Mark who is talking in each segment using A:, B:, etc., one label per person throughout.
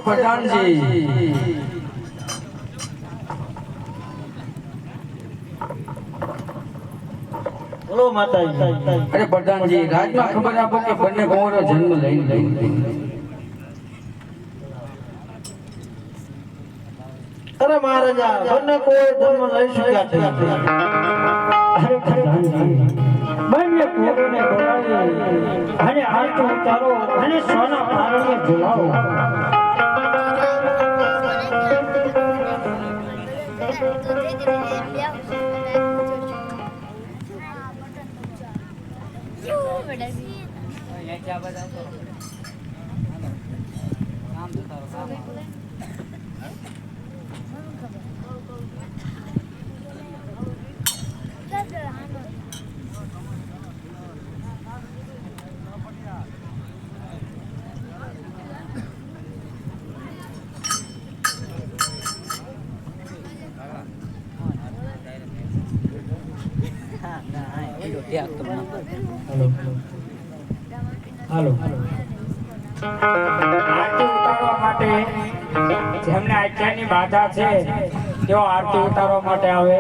A: પ્રધાનજી
B: બોલો માતાજી.
A: અરે પ્રધાનજી રાજમાં ખબર આપો કે બંને કુંવરો જન્મ લઈને
B: અરે મહારાજા બંને કોઈ જન્મ લઈ શક્યા છે.
C: અરે પ્રધાનજી બંને કુંવરોને બોલાવી અને આરતી ઉતારો અને સોના પારણે ઝુલાવો. હાલો આરતી ઉતારવા માટે જેમને આજ્ઞાની બાધા છે તેઓ આરતી ઉતારવા માટે આવે.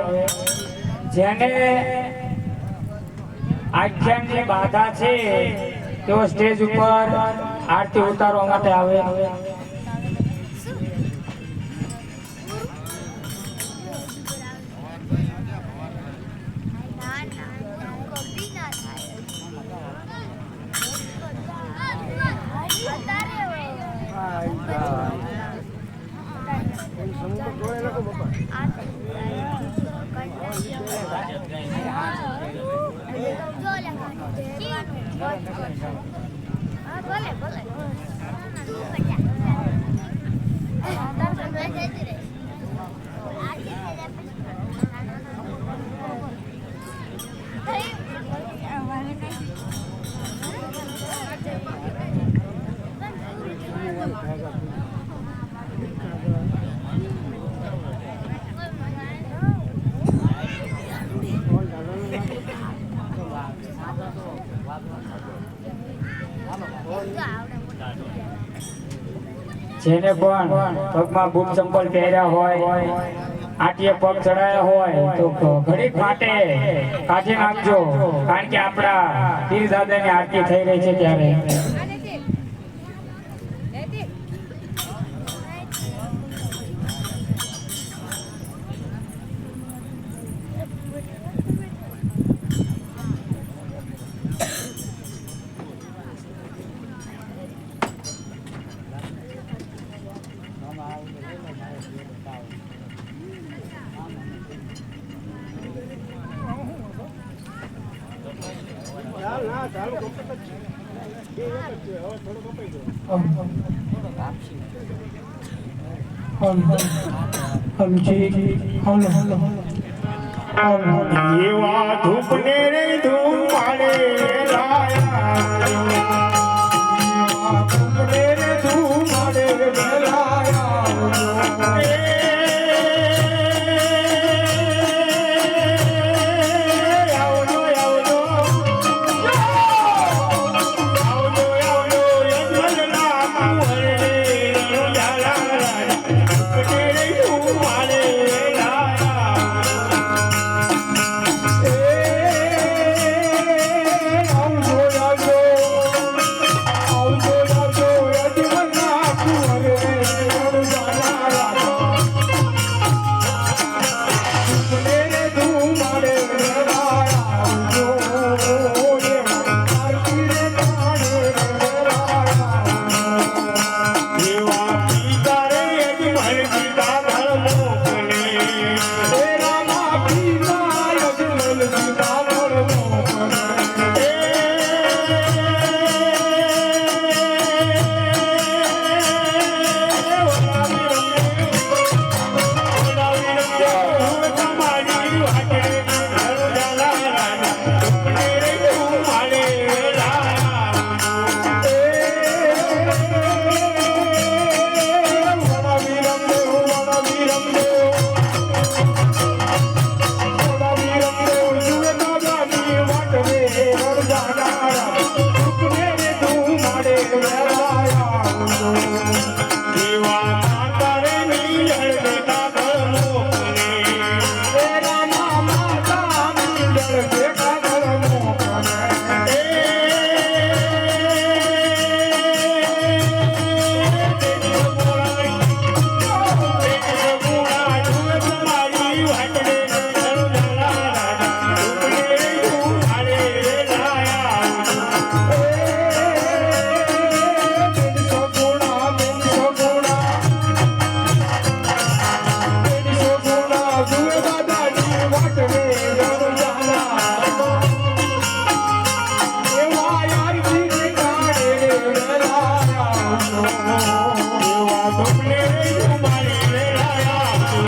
C: જેને આજ્ઞાની બાધા છે તેઓ સ્ટેજ ઉપર આરતી ઉતારવા માટે આવે. જેને પણ પગમાં બૂટ ચંપલ પહેર્યા હોય, આટીએ પગ ચડાયા હોય તો ઘડીક માટે કાઢી નાખજો, કારણ કે આપણા પીર દાદાની આરતી થઈ રહી છે ત્યારે.
D: એવા ધૂપને રે ધૂમ પાડે ધૂપને રે તું મારી વેળા આવજો.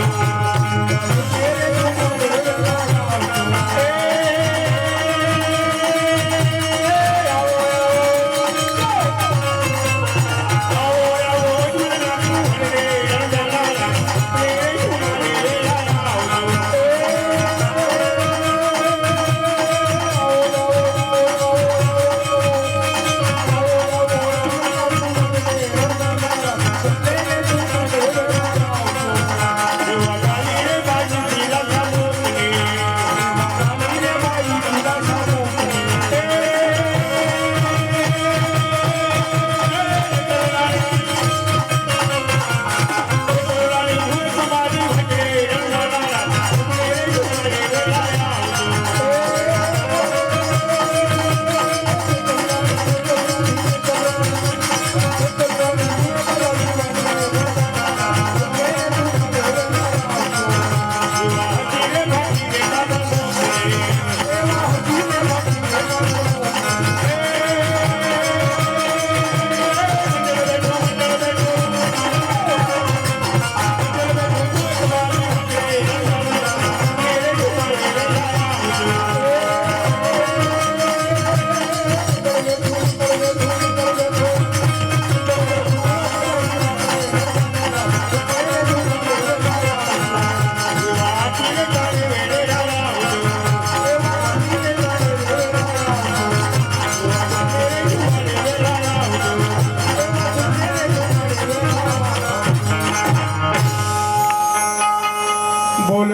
D: બોલ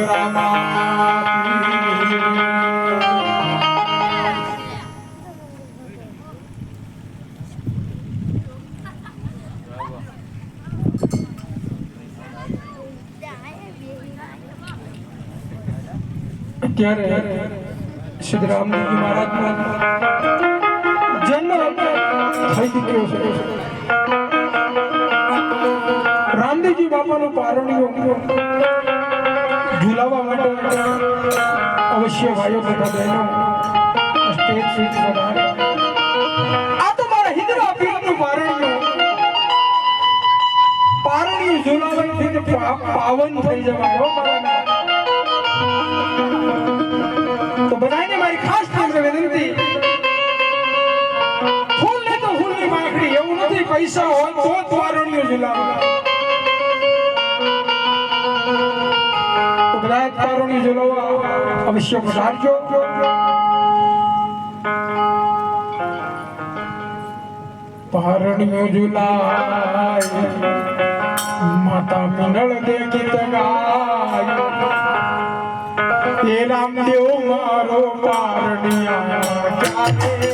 E: અત્યારે સિદ્ધરામજી મહારાજનો જન્મ થઈ ચૂક્યો છે. રામદેવજી બાપાનું પારણીઓ ઝુલાવવા માટે અવશ્ય ભાઈઓ બધા બહેનો સ્ટેજ સીટ બનાવે. આ તો મારા હિન્દવા પીરનું પારણીઓ ઝુલાવવાથી પાવન થઈ જવાય હો મારા. તો બધાને મારી ખાસ તમને વિનંતી, ફૂલ ને તો ફૂલની માખડી, એવું નથી પૈસા હોય તો જ પારણીઓ ઝુલાવે. તો બધા પારણીઓ ઝુલાવવા અવશ્ય પધારજો. પારણીઓ ઝુલાય માતા મંડળ દે ગીત ગાય, એ રામદેવ મારો પારણિયા ક્યારે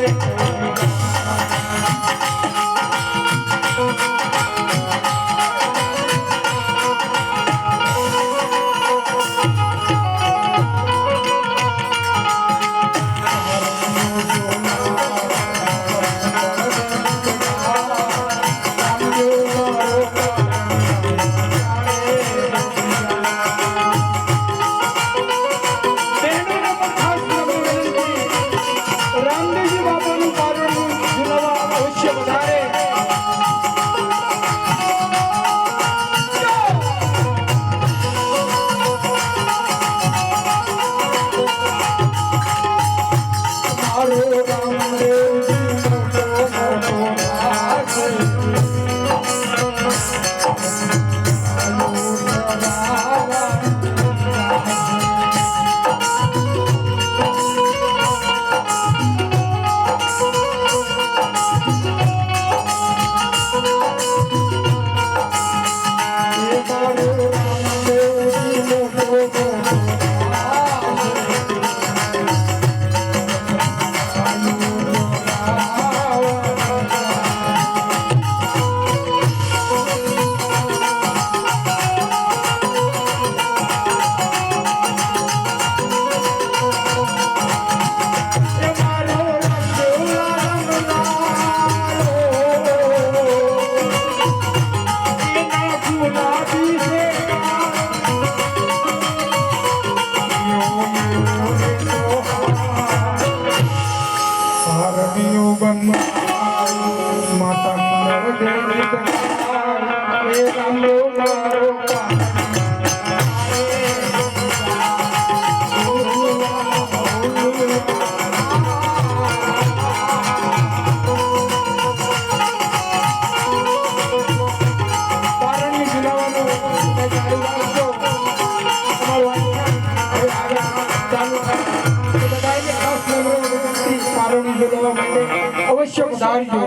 E: રામદેવજી લો મારો પારણની ઝુલાવાનું ચાલુ રાખજો. અમારું હવે આગળ ચાલુ થાય તો બધાને ખાસ નમ્ર વિનંતી, પારણની ઝુલાવા માટે અવશ્ય પધારજો.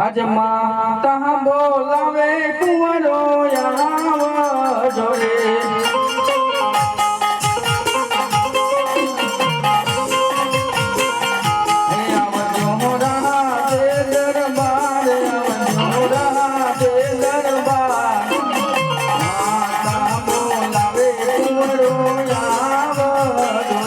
A: આજ માતા બોલાવે કુંવરો આવજો રે. હે આવજો રાધે દરબાર, આવજો રાધે દરબાર. માતા બોલાવે કુંવરો આવજો રે.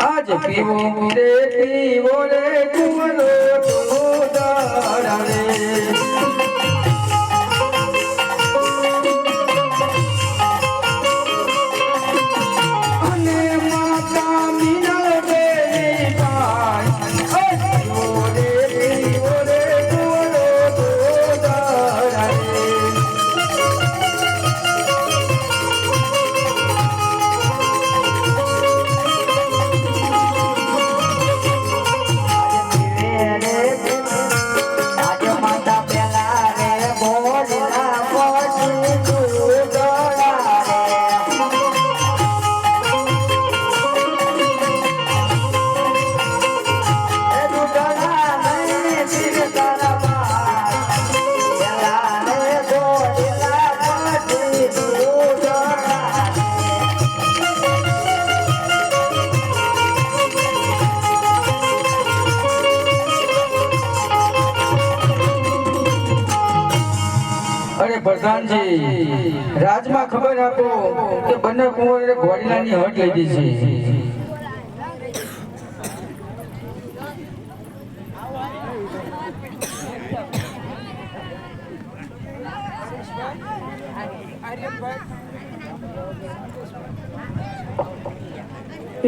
A: આજ પીવો રે કુંવરો ઢોળારા રે. અને માતા મીનળ બેની પાય, પીવો રે કુંવરો ઢોળારા રે. અરે પ્રધાનજી, રાજમાં ખબર આપો કે બંને કુંવરે ઘોડીલાની હટ લીધી છે.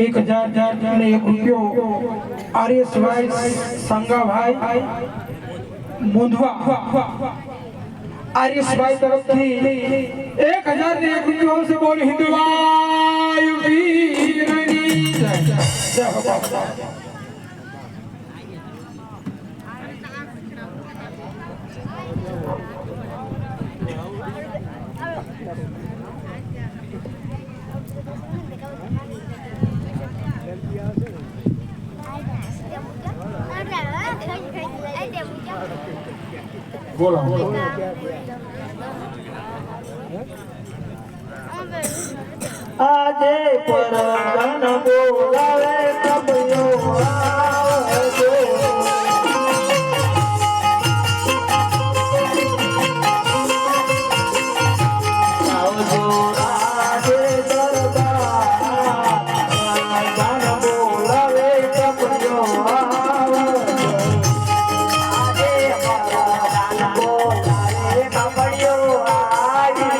E: एक हजार एक रुपयो आर्यसभाई संगाभाई मुंधवा आर्यसभाई तरफ थी 1001 रुपयो से बोल हिंदवायु वीरनी जय हो बाबा. बोलो
B: આજે પરગન બોલાવે કબયો આવજો. આવજો રાધે દરબાર, પરગન બોલાવે કબયો આવજો. આજે પરગન બોલાવે કબયો આવજો.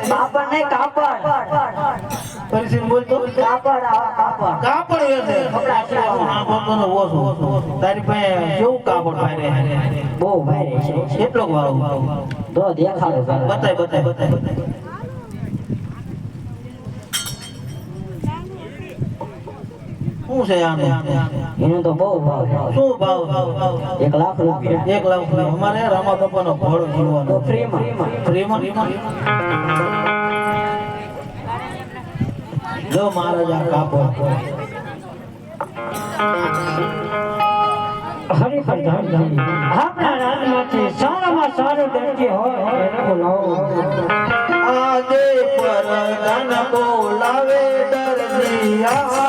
F: કાપડ નહીં કાપડ
B: પરિસીન બોલતો
F: કાપડ આવા કાપડ
B: કાપડ વેસે હા બોલતો ઓછો તારી પાસે કેવું કાપડ ભારે
F: બહુ ભારે છે
B: કેટલો વાળો
F: તો દેખાડો
B: બતાય બતાય બતાય શું છે આનું
F: એનો તો બહુ ભાવ છે.
B: શું ભાવ
F: 1 લાખ રૂપિયા
B: 1 લાખ રૂપિયા. અમારે રામા બાપાનો ઘોડો જીવવાનો
F: તો ફ્રીમાં.
B: ફ્રીમાં જો મહારાજ આ કાપો
C: હરિ પ્રધાનજી આપણા રાજમાંથી સારામાં સારો દરજી હોય એને બોલાવો.
B: આજે પરદાન બોલાવે દરજીયા